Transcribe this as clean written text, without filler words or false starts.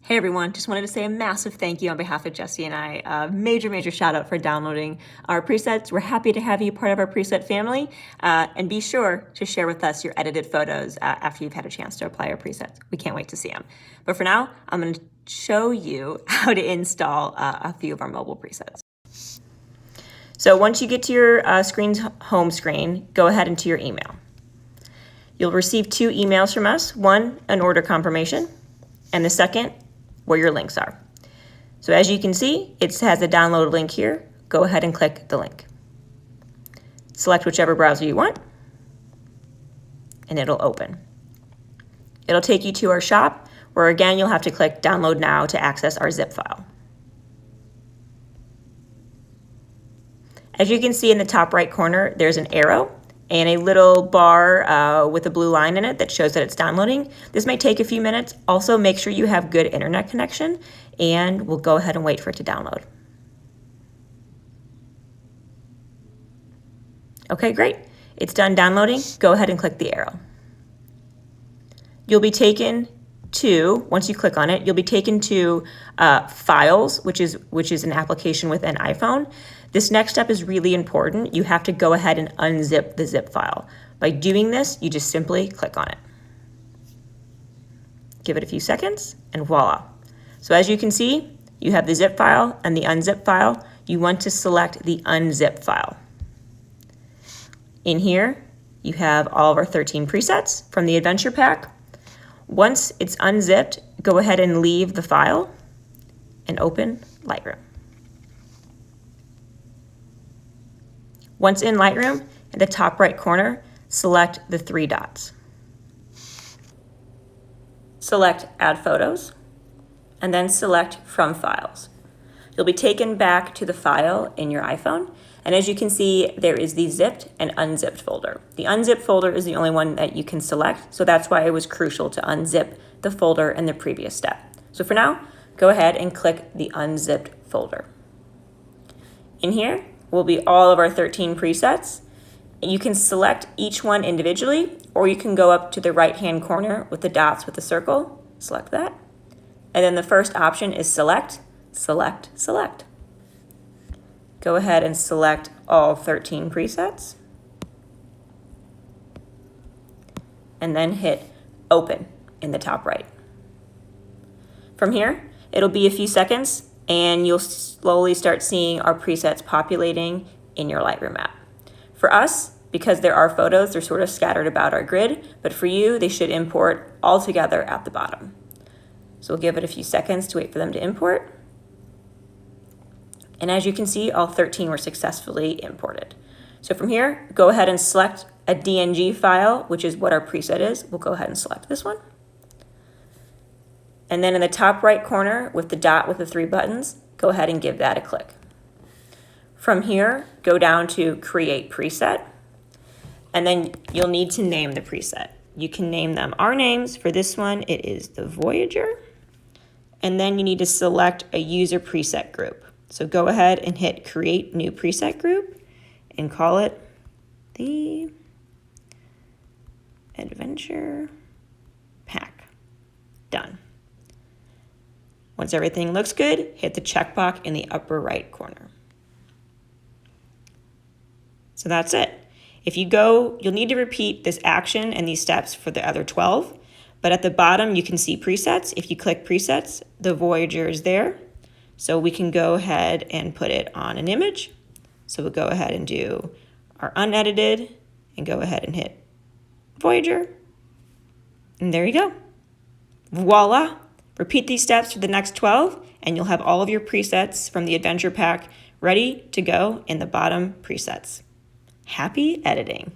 Hey everyone, just wanted to say a massive thank you on behalf of Jesse and I. Major shout out for downloading our presets. We're happy to have you part of our preset family. And be sure to share with us your edited photos after you've had a chance to apply our presets. We can't wait to see them. But for now, I'm going to show you how to install a few of our mobile presets. So once you get to your screen's home screen, go ahead into your email. You'll receive 2 emails from us, one, an order confirmation, and the second, where your links are. So as you can see, it has a download link here. Go ahead and click the link. Select whichever browser you want, and it'll open. It'll take you to our shop, where again, you'll have to click download now to access our zip file. As you can see in the top right corner, there's an arrow and a little bar with a blue line in it that shows that it's downloading. This may take a few minutes. Also, make sure you have good internet connection, and we'll go ahead and wait for it to download. Okay, great. It's done downloading. Go ahead and click the arrow. You'll be taken to, once you click on it, you'll be taken to Files, which is an application within iPhone. This next step is really important. You have to go ahead and unzip the zip file. By doing this, you just simply click on it. Give it a few seconds, and voila. So as you can see, you have the zip file and the unzip file. You want to select the unzip file. In here, you have all of our 13 presets from the Adventure Pack. Once it's unzipped, go ahead and leave the file and open Lightroom. Once in Lightroom, at the top right corner, select the 3 dots. Select Add Photos, and then select From Files. You'll be taken back to the file in your iPhone, and as you can see, there is the zipped and unzipped folder. The unzipped folder is the only one that you can select, so that's why it was crucial to unzip the folder in the previous step. So for now, go ahead and click the unzipped folder. In here will be all of our 13 presets. You can select each one individually, or you can go up to the right-hand corner with the dots with the circle, select that. And then the first option is select, select, select. Go ahead and select all 13 presets. And then hit Open in the top right. From here, it'll be a few seconds, and you'll slowly start seeing our presets populating in your Lightroom app. For us, because there are photos, they're sort of scattered about our grid, but for you, they should import all together at the bottom. So we'll give it a few seconds to wait for them to import. And as you can see, all 13 were successfully imported. So from here, go ahead and select a DNG file, which is what our preset is. We'll go ahead and select this one. And then in the top right corner with the dot with the 3 buttons, go ahead and give that a click. From here, go down to Create Preset, and then you'll need to name the preset. You can name them our names. For this one, it is the Voyager. And then you need to select a user preset group. So go ahead and hit Create New Preset Group and call it the Adventure Pack. Done. Once everything looks good, hit the checkbox in the upper right corner. So that's it. If you go, you'll need to repeat this action and these steps for the other 12, but at the bottom you can see presets. If you click presets, the Voyager is there. So we can go ahead and put it on an image. So we'll go ahead and do our unedited and go ahead and hit Voyager. And there you go. Voila. Repeat these steps for the next 12, and you'll have all of your presets from the Adventure Pack ready to go in the bottom presets. Happy editing.